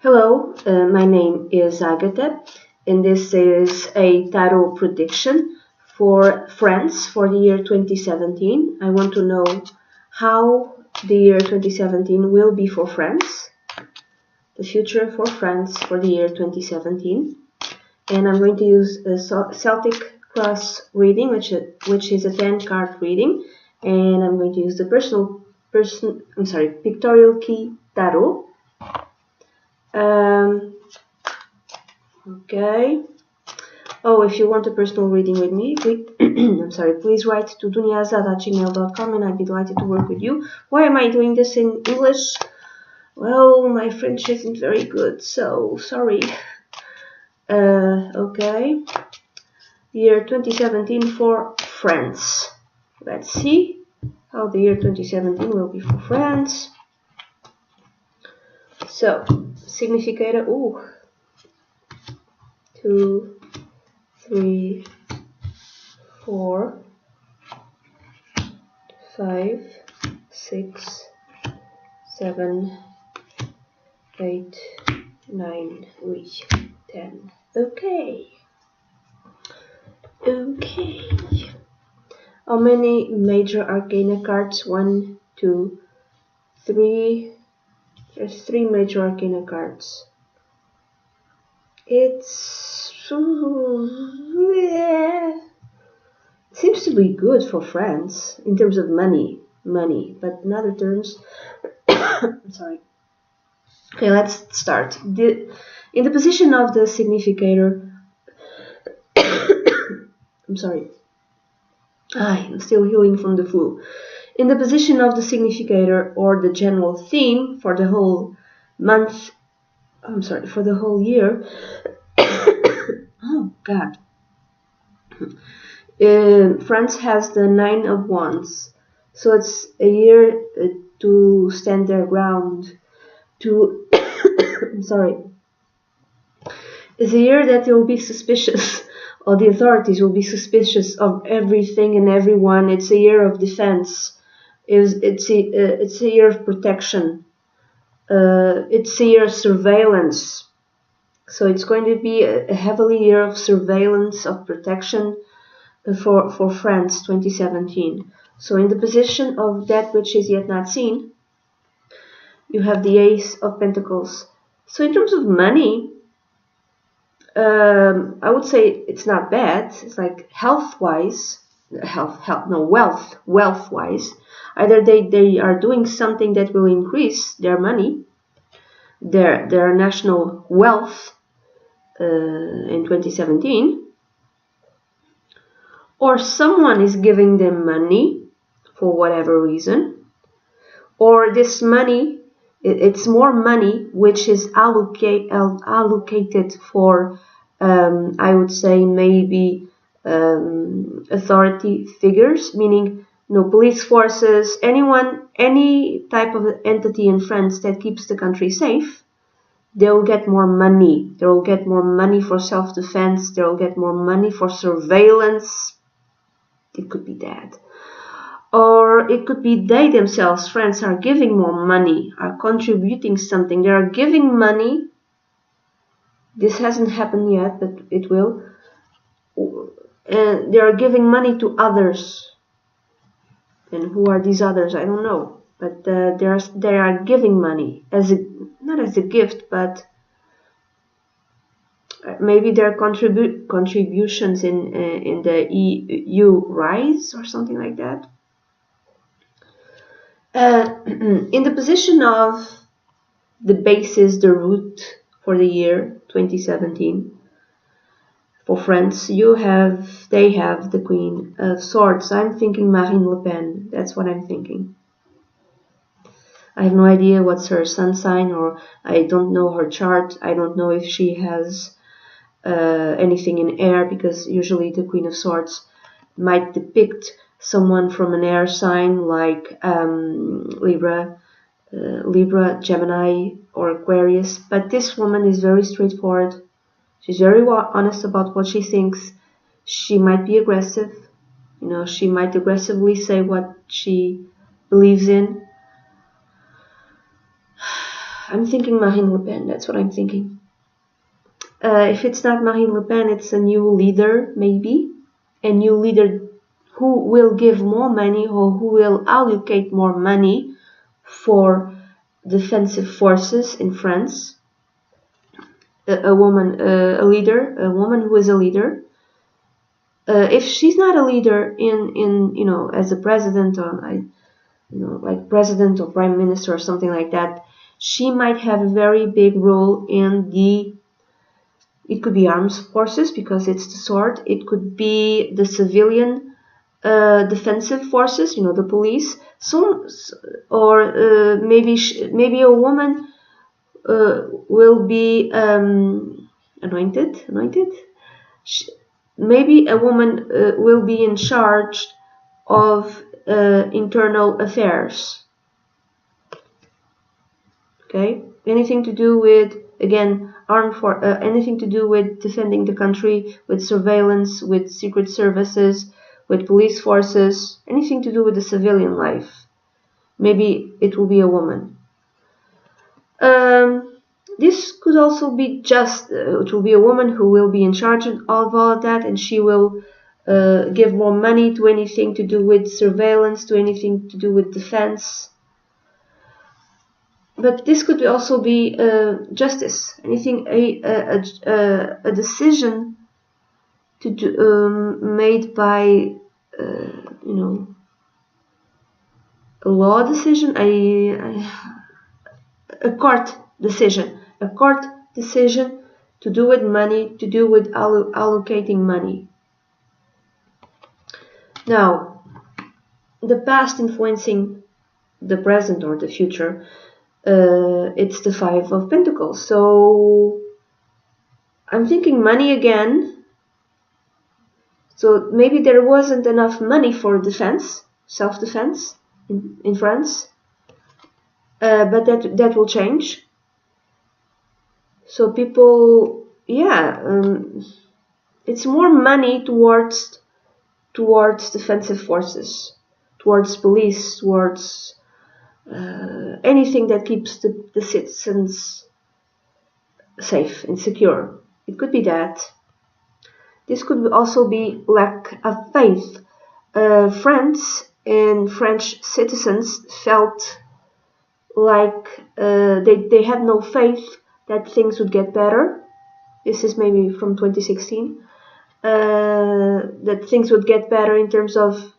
Hello, my name is Agatha, and this is a tarot prediction for France for the year 2017. I want to know how the year 2017 will be for France, the future for France for the year 2017. And I'm going to use a Celtic cross reading, which is a 10-card reading, and I'm going to use the pictorial key tarot. Okay. Oh, if you want a personal reading with me, please write to dunyazade@gmail.com and I'd be delighted to work with you. Why am I doing this in English? Well, my French isn't very good, so sorry. Okay. Year 2017 for France. Let's see how the year 2017 will be for France. So, significator, 2, 3, 4, 5, 6, 7, 8, 9, 10. Okay. How many major arcana cards? 1, 2, 3. There's 3 major arcana cards. It seems to be good for France in terms of money, but in other terms, I'm sorry. Okay, let's start. In the position of the significator, I'm sorry. I'm still healing from the flu. In the position of the significator or the general theme for the whole month, for the whole year. Oh God. France has the 9 of Wands, so it's a year to stand their ground. I'm sorry. It's a year that they will be suspicious, or the authorities will be suspicious of everything and everyone. It's a year of defense. It's a year of protection. It's a year of surveillance. So it's going to be a heavily year of surveillance, of protection for France 2017. So in the position of that which is yet not seen, you have the Ace of Pentacles. So in terms of money, I would say it's not bad. It's like wealth-wise. Either they are doing something that will increase their money, their national wealth in 2017, or someone is giving them money for whatever reason, or this money, it's more money which is allocated for, I would say maybe authority figures, meaning police forces, any type of entity in France that keeps the country safe. They will get more money. They will get more money for self-defense. They will get more money for surveillance. It could be that. Or it could be they themselves, France, are giving more money, are contributing something. They are giving money. This hasn't happened yet, but it will. And they are giving money to others. And who are these others? I don't know. But they are giving money not as a gift, but maybe their contributions in the EU rise or something like that. In the position of the basis, the root for the year 2017 for France, they have the Queen of Swords. I'm thinking Marine Le Pen. That's what I'm thinking. I have no idea what's her sun sign, or I don't know her chart. I don't know if she has anything in air, because usually the Queen of Swords might depict someone from an air sign like Libra, Gemini, or Aquarius. But this woman is very straightforward. She's very honest about what she thinks. She might be aggressive. She might aggressively say what she believes in. I'm thinking Marine Le Pen. That's what I'm thinking. If it's not Marine Le Pen, it's a new leader, maybe. A new leader who will give more money or who will allocate more money for defensive forces in France. A woman, a leader, a woman who is a leader. If she's not a leader in as a president or like president or prime minister or something like that, she might have a very big role in the. It could be armed forces because it's the sword. It could be the civilian defensive forces, the police. Or maybe a woman will be anointed. Maybe a woman will be in charge of internal affairs. Okay, anything to do with, again, anything to do with defending the country, with surveillance, with secret services, with police forces, anything to do with the civilian life. Maybe it will be a woman. This could also be it will be a woman who will be in charge of all of that, and she will give more money to anything to do with surveillance, to anything to do with defense. But this could also be justice, anything, a decision to do, made by, a law decision, a court decision to do with money, to do with allocating money. Now, the past influencing the present or the future, it's the Five of Pentacles. So I'm thinking money again. So maybe there wasn't enough money for defense, self-defense in France, but that will change. So people, it's more money towards defensive forces, towards police, towards anything that keeps the citizens safe and secure. It could be that. This could also be lack of faith. France and French citizens felt like they had no faith that things would get better. This is maybe from 2016. That things would get better in terms of,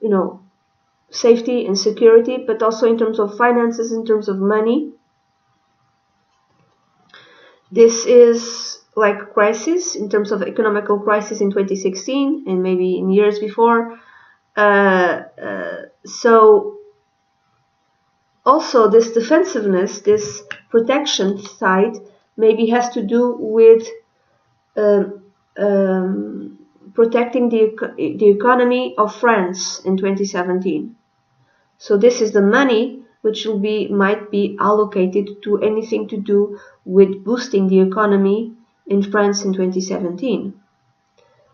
safety and security, but also in terms of finances, in terms of money. This is like a crisis in terms of economical crisis in 2016 and maybe in years before. So also this defensiveness, this protection side, maybe has to do with protecting the economy of France in 2017. So this is the money which might be allocated to anything to do with boosting the economy in France in 2017.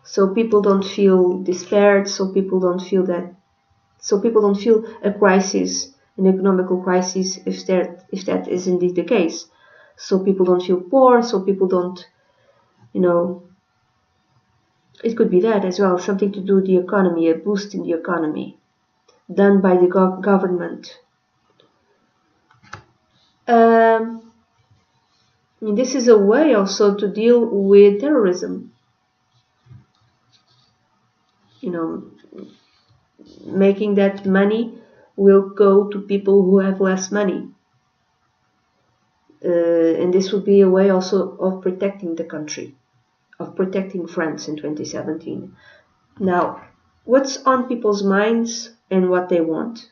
So people don't feel despaired, so people don't feel a crisis, an economical crisis, if that is indeed the case. So people don't feel poor, so people don't, it could be that as well, something to do with the economy, a boost in the economy done by the government. This is a way also to deal with terrorism. Making that money will go to people who have less money. And this would be a way also of protecting the country, of protecting France in 2017. Now, what's on people's minds and what they want?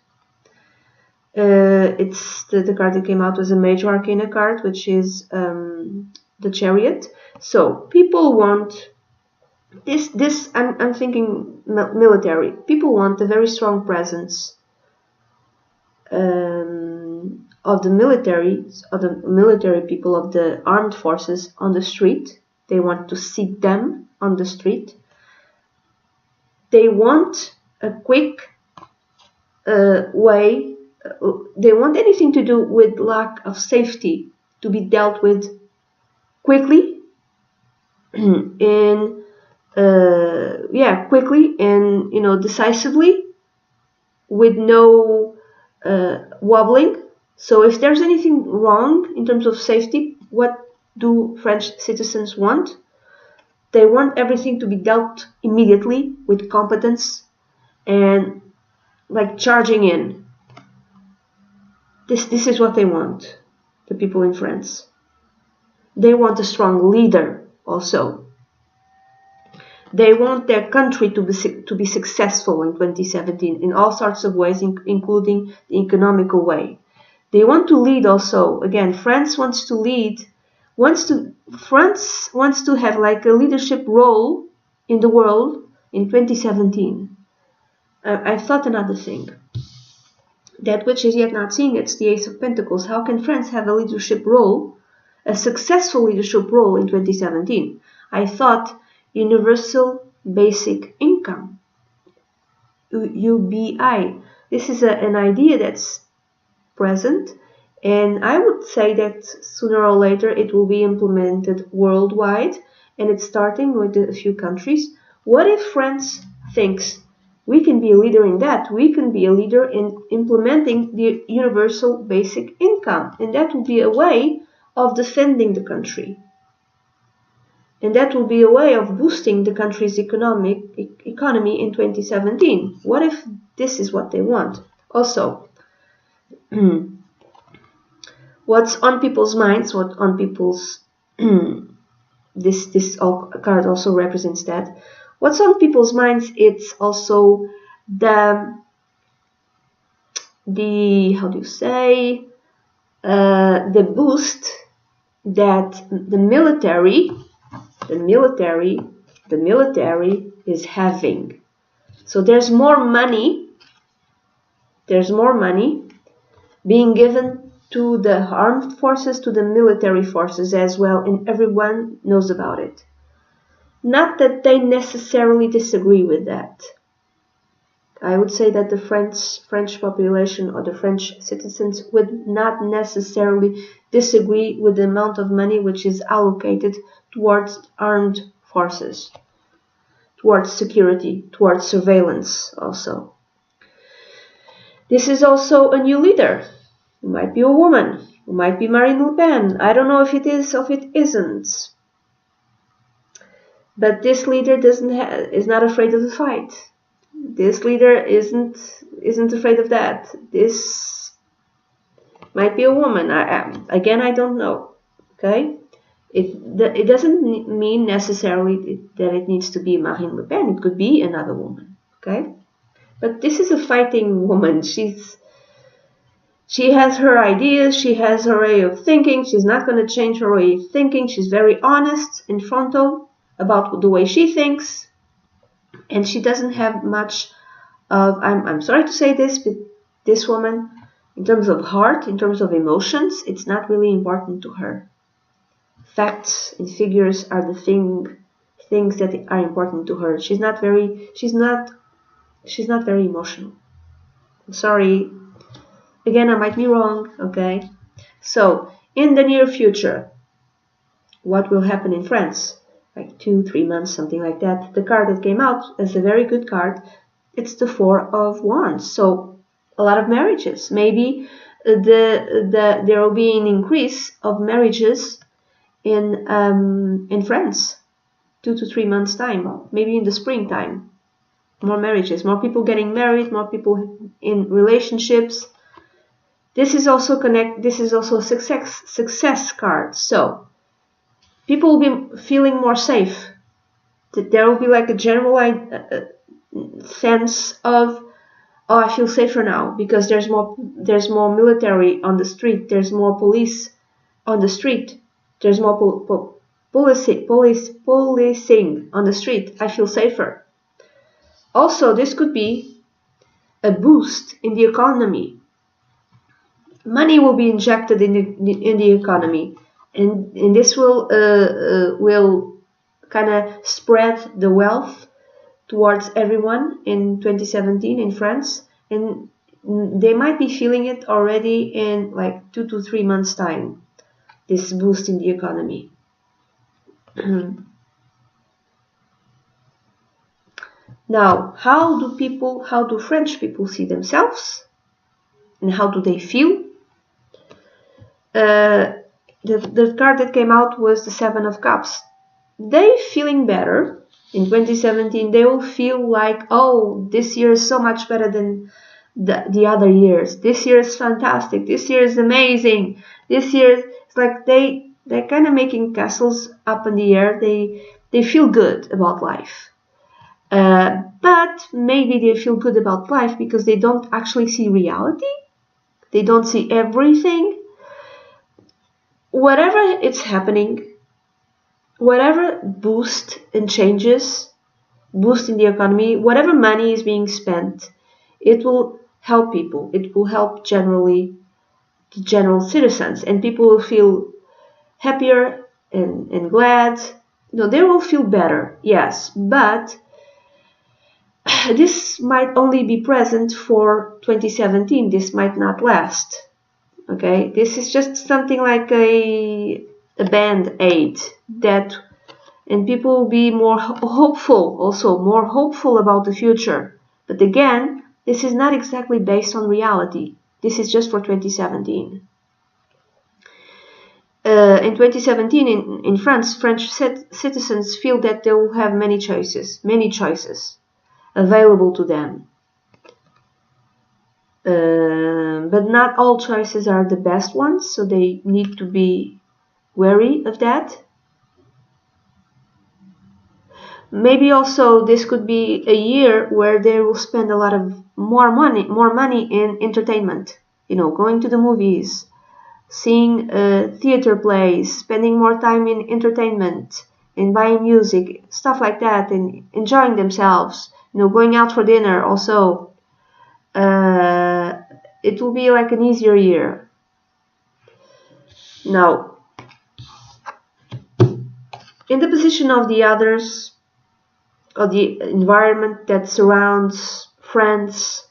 It's the card that came out was a Major Arcana card, which is the Chariot. So people want this. I'm thinking military. People want a very strong presence of the military people, of the armed forces on the street. They want to see them on the street. They want a quick way. They want anything to do with lack of safety to be dealt with quickly, and quickly and decisively, with no wobbling. So if there's anything wrong in terms of safety, what do French citizens want? They want everything to be dealt immediately with competence and like charging in. This is what they want, the people in France. They want a strong leader also. They want their country to be successful in 2017 in all sorts of ways, including the economical way. They want to lead also. Again, France wants to lead, France wants to have like a leadership role in the world in 2017. I thought another thing. That which is yet not seen, it's the Ace of Pentacles. How can France have a leadership role, a successful leadership role in 2017? I thought universal basic income, UBI. This is an idea that's present, and I would say that sooner or later it will be implemented worldwide, and it's starting with a few countries. What if France thinks we can be a leader in that? We can be a leader in implementing the universal basic income, and that will be a way of defending the country. And that will be a way of boosting the country's economy in 2017. What if this is what they want? Also, what's on people's minds, what on people's this card also represents that. What's on people's minds, it's also the how do you say, the boost that the military is having. So there's more money being given to the armed forces, to the military forces as well, and everyone knows about it. Not that they necessarily disagree with that. I would say that the French population or the French citizens would not necessarily disagree with the amount of money which is allocated towards armed forces, towards security, towards surveillance also. This is also a new leader. It might be a woman. It might be Marine Le Pen. I don't know if it is or if it isn't. But this leader is not afraid of the fight. This leader isn't afraid of that. This might be a woman. I don't know. Okay, it doesn't mean necessarily that it needs to be Marine Le Pen. It could be another woman. Okay, but this is a fighting woman. She has her ideas. She has her way of thinking. She's not going to change her way of thinking. She's very honest and frontal about the way she thinks, and she doesn't have much of, I'm sorry to say this, but this woman, in terms of heart, in terms of emotions, it's not really important to her. Facts and figures are the things that are important to her. She's not very emotional. I'm sorry. Again, I might be wrong, okay? So, in the near future, what will happen in France? Like 2-3 months, something like that. The card that came out is a very good card. It's the Four of Wands. So a lot of marriages. Maybe there will be an increase of marriages in France. 2 to 3 months time. Maybe in the springtime. More marriages. More people getting married. More people in relationships. This is also a success card. So people will be feeling more safe. There will be like a general sense of, oh, I feel safer now because there's more military on the street. There's more police on the street. There's more policing on the street. I feel safer. Also, this could be a boost in the economy. Money will be injected in the economy. And this will kind of spread the wealth towards everyone in 2017 in France, and they might be feeling it already in like 2 to 3 months time. this boost in the economy. Now, how do French people see themselves? And how do they feel? The card that came out was the Seven of Cups. They feeling better. In 2017, they will feel like, oh, this year is so much better than the other years. This year is fantastic. This year is amazing. This year, it's like they're kind of making castles up in the air. They feel good about life. But maybe they feel good about life because they don't actually see reality. They don't see everything. Whatever is happening, whatever boost and changes, boost in the economy, whatever money is being spent, it will help people. It will help generally the general citizens, and people will feel happier and glad. No, they will feel better, yes, but this might only be present for 2017. This might not last. Okay, this is just something like a band-aid that, and people will be more hopeful, also more hopeful about the future. But again, this is not exactly based on reality. This is just for 2017. In 2017, in France, French citizens feel that they will have many choices available to them. But not all choices are the best ones, so they need to be wary of that. Maybe also this could be a year where they will spend a lot of more money in entertainment. You know, going to the movies, seeing theater plays, spending more time in entertainment, in buying music, stuff like that, and enjoying themselves. You know, going out for dinner also. It will be like an easier year. Now, in the position of the others, or the environment that surrounds France,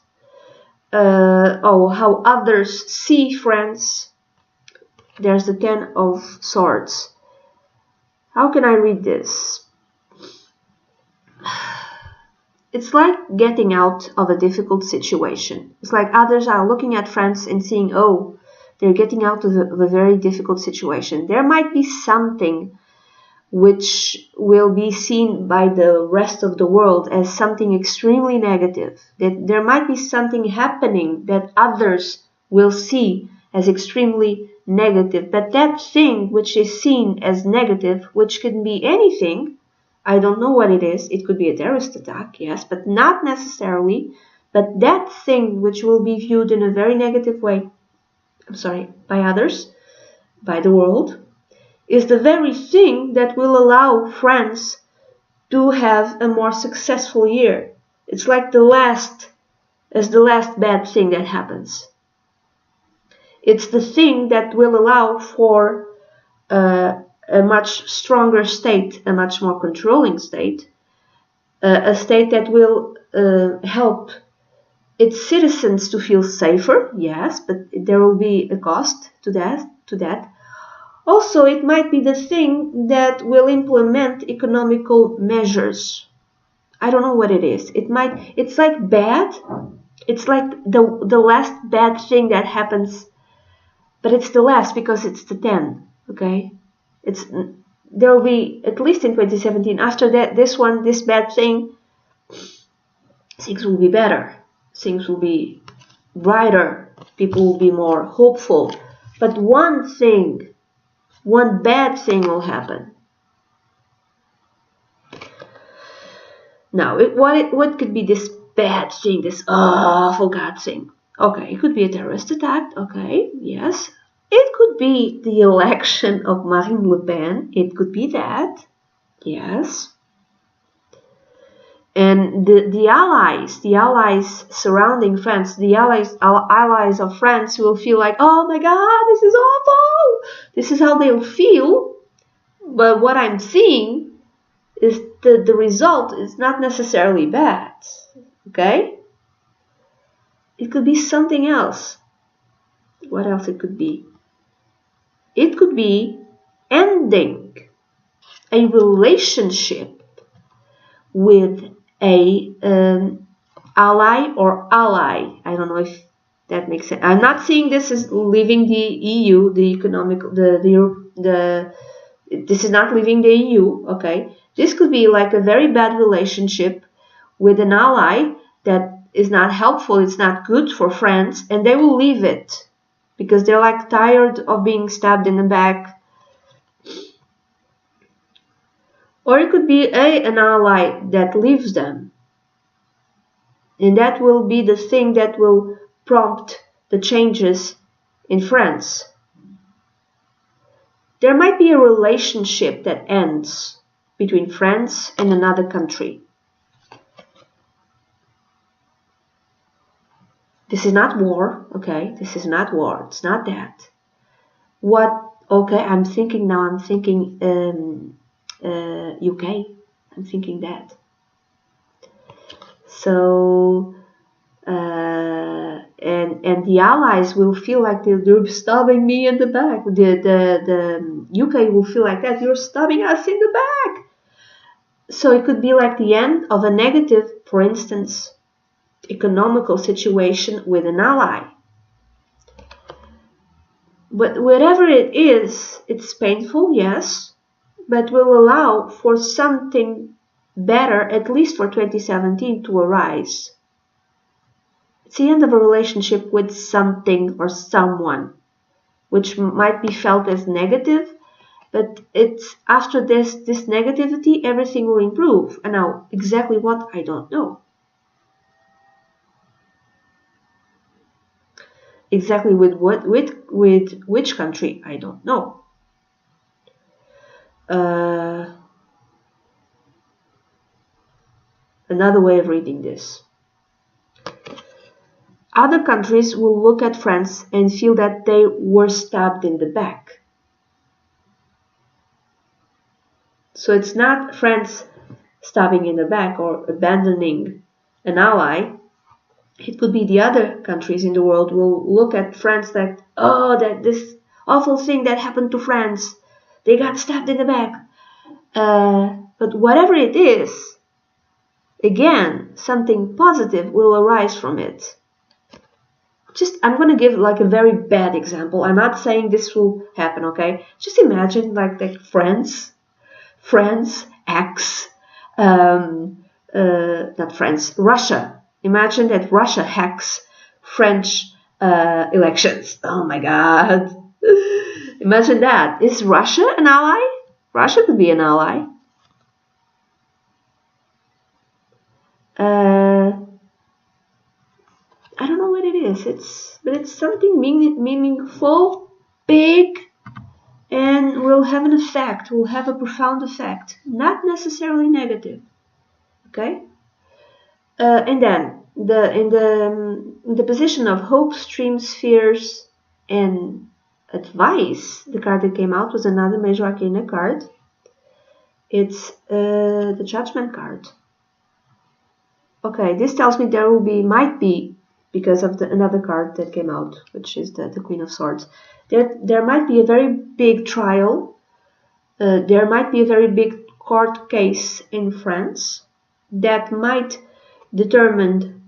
how others see France, there's the Ten of Swords. How can I read this? It's like getting out of a difficult situation. It's like others are looking at France and seeing, oh, they're getting out of a very difficult situation. There might be something which will be seen by the rest of the world as something extremely negative. That there might be something happening that others will see as extremely negative. But that thing which is seen as negative, which can be anything, I don't know what it is. It could be a terrorist attack, yes, but not necessarily. But that thing which will be viewed in a very negative way, by others, by the world, is the very thing that will allow France to have a more successful year. It's like the last bad thing that happens. It's the thing that will allow for a much stronger state, a much more controlling state, a state that will help its citizens to feel safer, yes, but there will be a cost to that. Also, it might be the thing that will implement economical measures. I don't know what it is. It's like bad. It's like the last bad thing that happens, but it's the last because it's the 10, okay? There will be, at least in 2017, after that, this bad thing, things will be better. Things will be brighter. People will be more hopeful. But one bad thing will happen. Now, what could be this bad thing, this awful God thing? Okay, it could be a terrorist attack. Okay, yes. It could be the election of Marine Le Pen. It could be that. Yes. And the allies surrounding France, the allies of France will feel like, oh my God, this is awful. This is how they'll feel. But what I'm seeing is the result is not necessarily bad. Okay? It could be something else. What else it could be? It could be ending a relationship with a ally or ally. I don't know if that makes sense. I'm not saying this is leaving the EU, the economic, the this is not leaving the EU, okay? This could be like a very bad relationship with an ally that is not helpful, it's not good for France, and they will leave it because they're like tired of being stabbed in the back. Or it could be an ally that leaves them. And that will be the thing that will prompt the changes in France. There might be a relationship that ends between France and another country. This is not war, okay? This is not war. It's not that. What? Okay, I'm thinking UK. I'm thinking that. So, and the allies will feel like they're stabbing me in the back. The UK will feel like that. You're stabbing us in the back. So it could be like the end of a negative, for instance, economical situation with an ally. But whatever it is, it's painful, yes, but will allow for something better, at least for 2017, to arise. It's the end of a relationship with something or someone, which might be felt as negative, but it's after this negativity, everything will improve. And now, exactly what, I don't know. Exactly with what, with which country, I don't know. Another way of reading this. Other countries will look at France and feel that they were stabbed in the back. So it's not France stabbing in the back or abandoning an ally. It could be the other countries in the world will look at France like, oh, that this awful thing that happened to France, they got stabbed in the back. But whatever it is, again, something positive will arise from it. I'm going to give like a very bad example. I'm not saying this will happen, okay? Just imagine like France hacks, not France, Russia. Imagine that Russia hacks French elections. Oh my God. Imagine that. Is Russia an ally? Russia could be an ally. I don't know what it is. But it's something meaningful, big, and will have an effect. Will have a profound effect, not necessarily negative. Okay. And then in the position of hopes, dreams, fears, and advice, the card that came out was another major arcana card. It's the Judgment card. Okay, this tells me might be, because of another card that came out, which is the Queen of Swords. There might be a very big trial. There might be a very big court case in France that might determine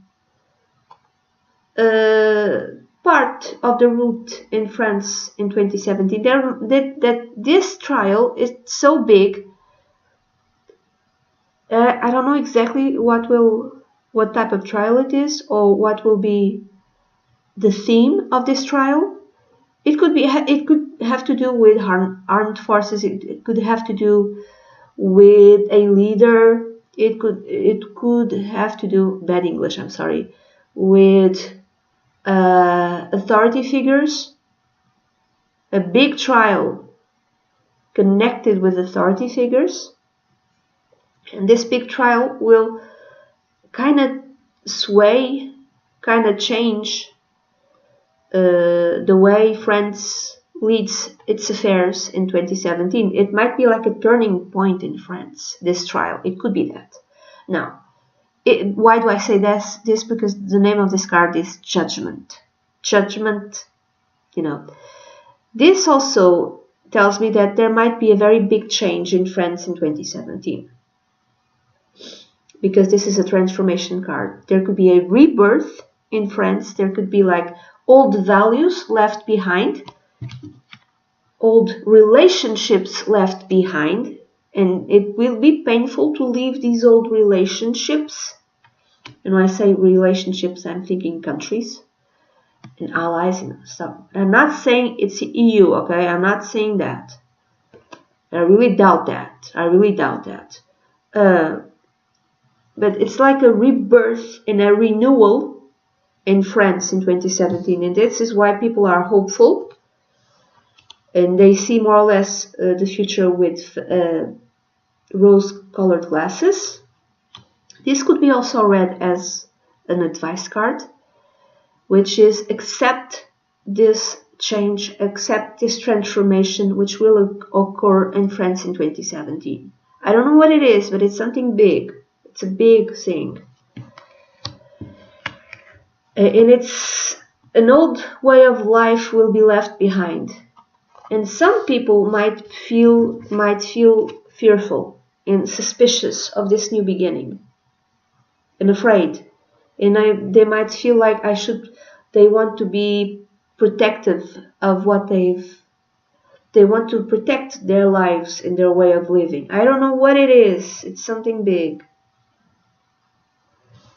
part of the route in France in 2017. That this trial is so big. I don't know exactly what type of trial it is, or what will be the theme of this trial. It could have to do with armed forces. It could have to do with a leader. It could have to do, bad English, I'm sorry, with authority figures. A big trial connected with authority figures. And this big trial will kind of sway, kind of change the way France leads its affairs in 2017. It might be like a turning point in France, this trial. It could be that. Now, why do I say this? Because the name of this card is Judgment. Judgment, this also tells me that there might be a very big change in France in 2017. Because this is a transformation card. There could be a rebirth in France. There could be like old values left behind, old relationships left behind, and it will be painful to leave these old relationships. And when I say relationships, I'm thinking countries and allies and stuff. I'm not saying it's the EU, okay? I'm not saying that. I really doubt that. I really doubt that. But it's like a rebirth and a renewal in France in 2017. And this is why people are hopeful. And they see more or less the future with rose-colored glasses. This could be also read as an advice card, which is accept this change, accept this transformation which will occur in France in 2017. I don't know what it is, but it's something big. It's a big thing. And it's an old way of life will be left behind. And some people might feel fearful and suspicious of this new beginning and afraid. And they might feel like they want to be protective of what they want to protect their lives and their way of living. I don't know what it is. It's something big.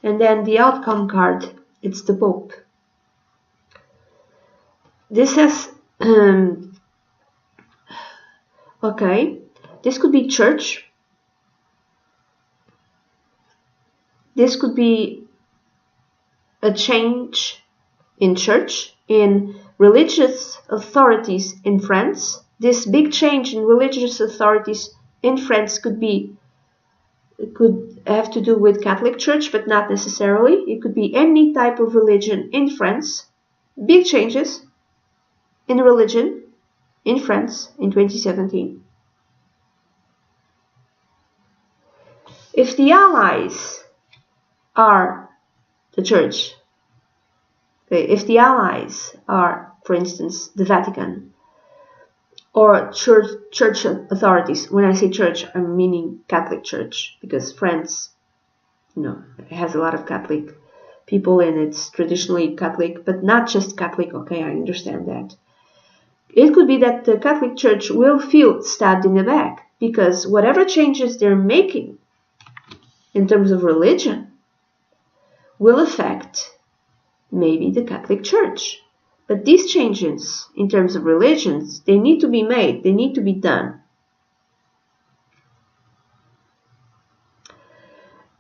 And then the outcome card, it's the Pope. This has, okay, this could be church. This could be a change in church, in religious authorities in France. This big change in religious authorities in France could have to do with Catholic Church, but not necessarily. It could be any type of religion in France. Big changes in religion in France in 2017. If the allies are the Church, if the allies are, for instance, the Vatican, or church authorities. When I say church, I'm meaning Catholic Church, because France, has a lot of Catholic people and it's traditionally Catholic, but not just Catholic, okay, I understand that. It could be that the Catholic Church will feel stabbed in the back, because whatever changes they're making in terms of religion will affect maybe the Catholic Church. But these changes in terms of religions, they need to be made, they need to be done.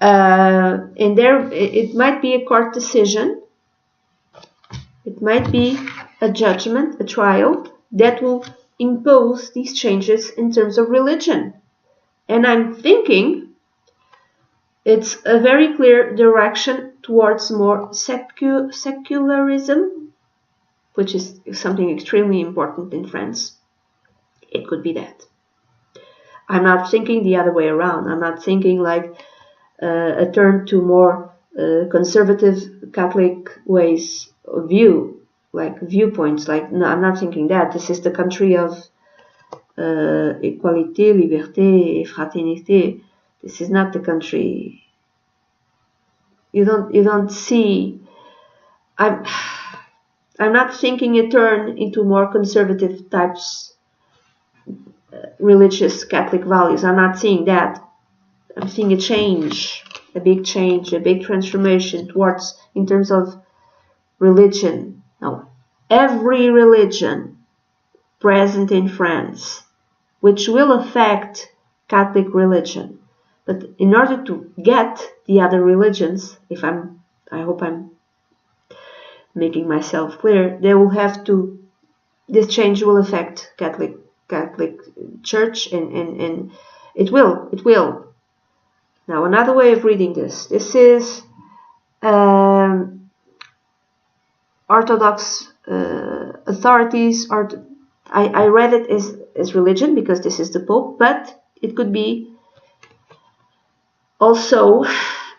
And it might be a court decision, it might be a judgment, a trial, that will impose these changes in terms of religion. And I'm thinking it's a very clear direction towards more secularism, which is something extremely important in France. It could be that. I'm not thinking the other way around. I'm not thinking like a turn to more conservative Catholic ways of view, like viewpoints. Like, no, I'm not thinking that. This is the country of égalité, liberté, et fraternité. This is not the country. You don't see. I'm not thinking a turn into more conservative types, religious Catholic values. I'm not seeing that. I'm seeing a change, a big transformation towards, in terms of religion. Now, every religion present in France, which will affect Catholic religion. But in order to get the other religions, I hope I'm making myself clear, this change will affect Catholic Church, and it will. Now, another way of reading this is Orthodox authorities. I read it as religion because this is the Pope, but it could be also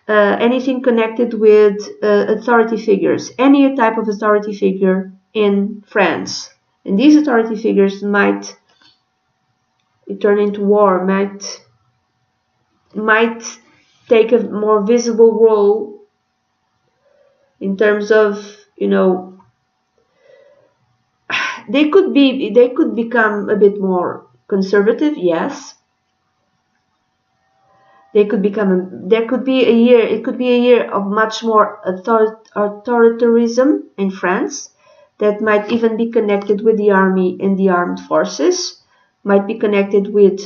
anything connected with authority figures, any type of authority figure in France. And these authority figures might return into war, might take a more visible role in terms of, they could become a bit more conservative, yes. There could be a year. It could be a year of much more authoritarianism in France, that might even be connected with the army and the armed forces, might be connected with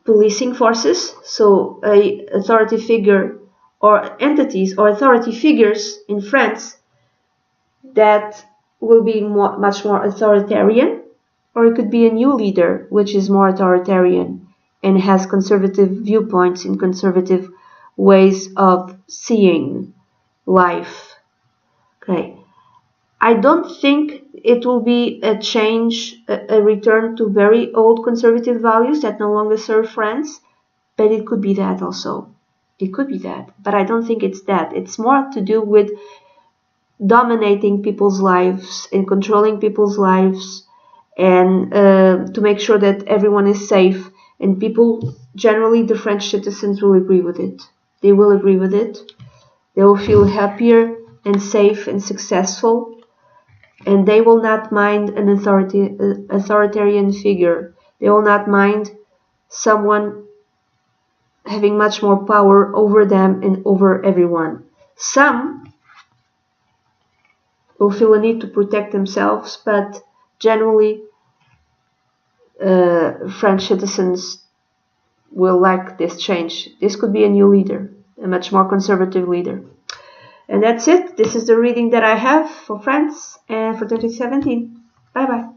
policing forces. So a authority figure or entities or authority figures in France that will be much more authoritarian, or it could be a new leader which is more authoritarian and has conservative viewpoints and conservative ways of seeing life. Okay, I don't think it will be a change, a return to very old conservative values that no longer serve France, but it could be that also. It could be that, but I don't think it's that. It's more to do with dominating people's lives and controlling people's lives, and to make sure that everyone is safe. And people, generally the French citizens, will agree with it. They will agree with it. They will feel happier and safe and successful, and they will not mind an authoritarian figure. They will not mind someone having much more power over them and over everyone. Some will feel a need to protect themselves, but generally French citizens will like this change. This could be a new leader, a much more conservative leader. And that's it. This is the reading that I have for France and for 2017. Bye bye.